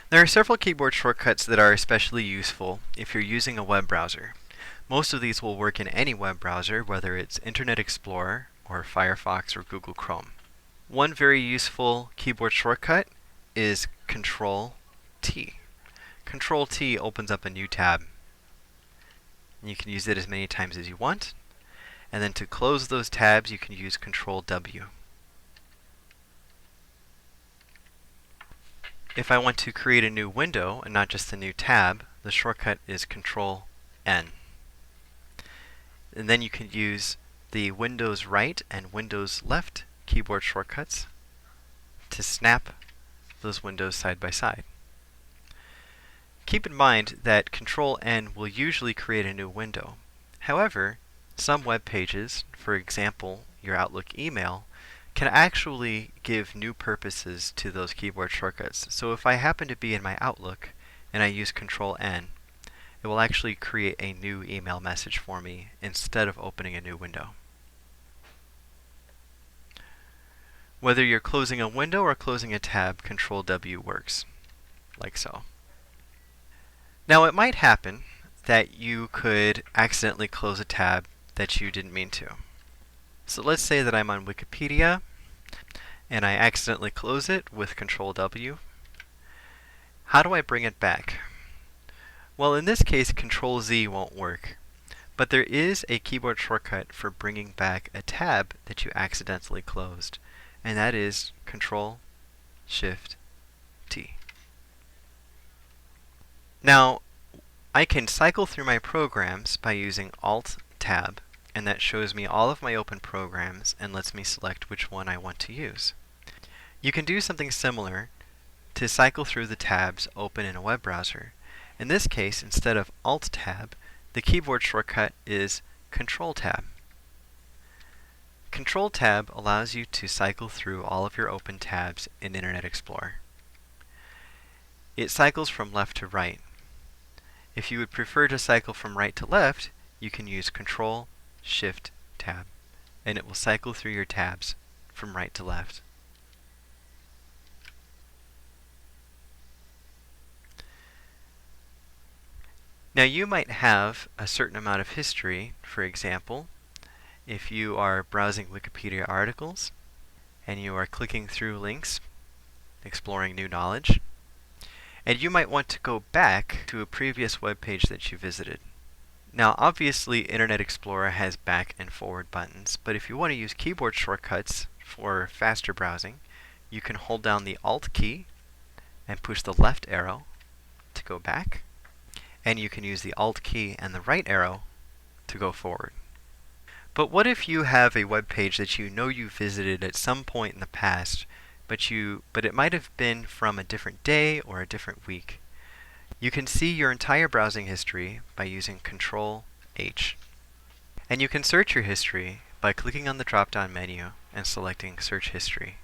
There are several keyboard shortcuts that are especially useful if you're using a web browser. Most of these will work in any web browser, whether it's Internet Explorer or Firefox or Google Chrome. One very useful keyboard shortcut is Control T. Control T opens up a new tab. You can use it as many times as you want. And then to close those tabs, you can use Control W. If I want to create a new window and not just a new tab, the shortcut is Control N. And then you can use the Windows right and Windows left keyboard shortcuts to snap those windows side by side. Keep in mind that Control N will usually create a new window. However, some web pages, for example, your Outlook email, can actually give new purposes to those keyboard shortcuts. So if I happen to be in my Outlook and I use Control N, it will actually create a new email message for me instead of opening a new window. Whether you're closing a window or closing a tab, Control W works, like so. Now it might happen that you could accidentally close a tab that you didn't mean to. So let's say that I'm on Wikipedia and I accidentally close it with Control W. How do I bring it back? Well, in this case, Control Z won't work, but there is a keyboard shortcut for bringing back a tab that you accidentally closed, and that is Control Shift T. Now, I can cycle through my programs by using Alt Tab, and that shows me all of my open programs and lets me select which one I want to use. You can do something similar to cycle through the tabs open in a web browser. In this case, instead of Alt Tab, the keyboard shortcut is Control Tab. Control Tab allows you to cycle through all of your open tabs in Internet Explorer. It cycles from left to right. If you would prefer to cycle from right to left, you can use Control Shift Tab, and it will cycle through your tabs from right to left. Now you might have a certain amount of history. For example, if you are browsing Wikipedia articles and you are clicking through links, exploring new knowledge, and you might want to go back to a previous web page that you visited. Now obviously Internet Explorer has back and forward buttons, but if you want to use keyboard shortcuts for faster browsing, you can hold down the Alt key and push the left arrow to go back, and you can use the Alt key and the right arrow to go forward. But what if you have a web page that you know you visited at some point in the past, but it might have been from a different day or a different week? You can see your entire browsing history by using Control H. And you can search your history by clicking on the drop-down menu and selecting Search History.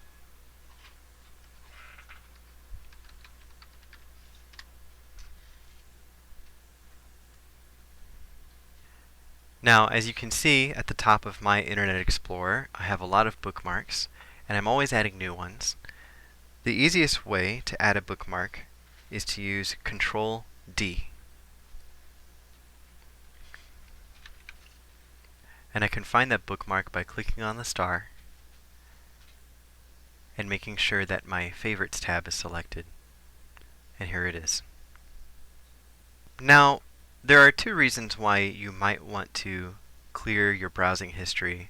Now, as you can see at the top of my Internet Explorer, I have a lot of bookmarks, and I'm always adding new ones. The easiest way to add a bookmark is to use Control D. And I can find that bookmark by clicking on the star and making sure that my Favorites tab is selected. And here it is. Now, there are two reasons why you might want to clear your browsing history.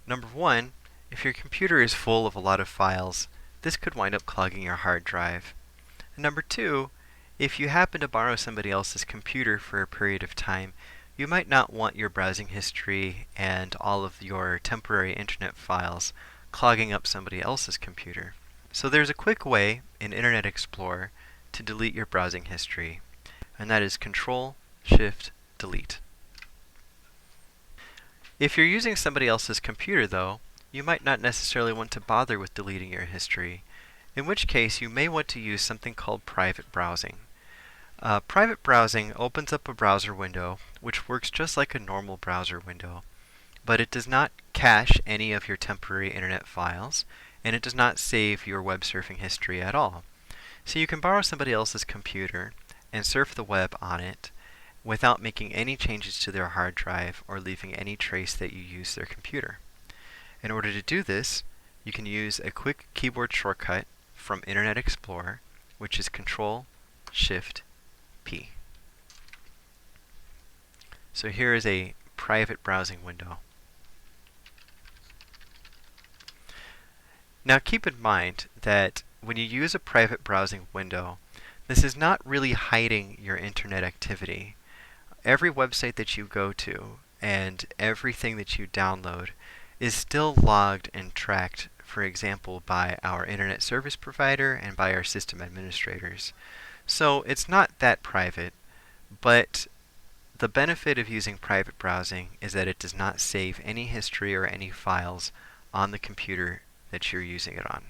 Number one, if your computer is full of a lot of files, this could wind up clogging your hard drive. And number two, if you happen to borrow somebody else's computer for a period of time, you might not want your browsing history and all of your temporary internet files clogging up somebody else's computer. So there's a quick way in Internet Explorer to delete your browsing history, and that is Control Shift Delete. If you're using somebody else's computer though, you might not necessarily want to bother with deleting your history, in which case you may want to use something called private browsing. Private browsing opens up a browser window which works just like a normal browser window, but it does not cache any of your temporary internet files, and it does not save your web surfing history at all. So you can borrow somebody else's computer and surf the web on it without making any changes to their hard drive or leaving any trace that you use their computer. In order to do this, you can use a quick keyboard shortcut from Internet Explorer, which is Control-Shift-P. So here is a private browsing window. Now keep in mind that when you use a private browsing window, this is not really hiding your internet activity. Every website that you go to and everything that you download is still logged and tracked, for example, by our internet service provider and by our system administrators. So it's not that private, but the benefit of using private browsing is that it does not save any history or any files on the computer that you're using it on.